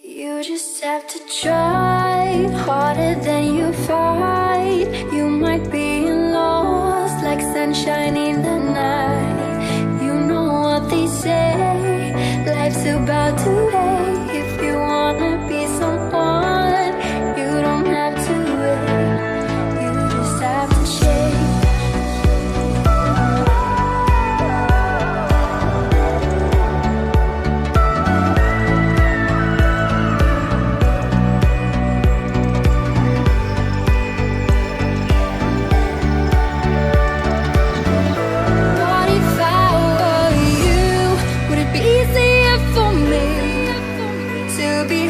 You just have to try harder than you fight. You might be lost like sunshine in the night. You know what they say, life's about to end. If you wanna be someone, you don't have to wait. You just have to change. Be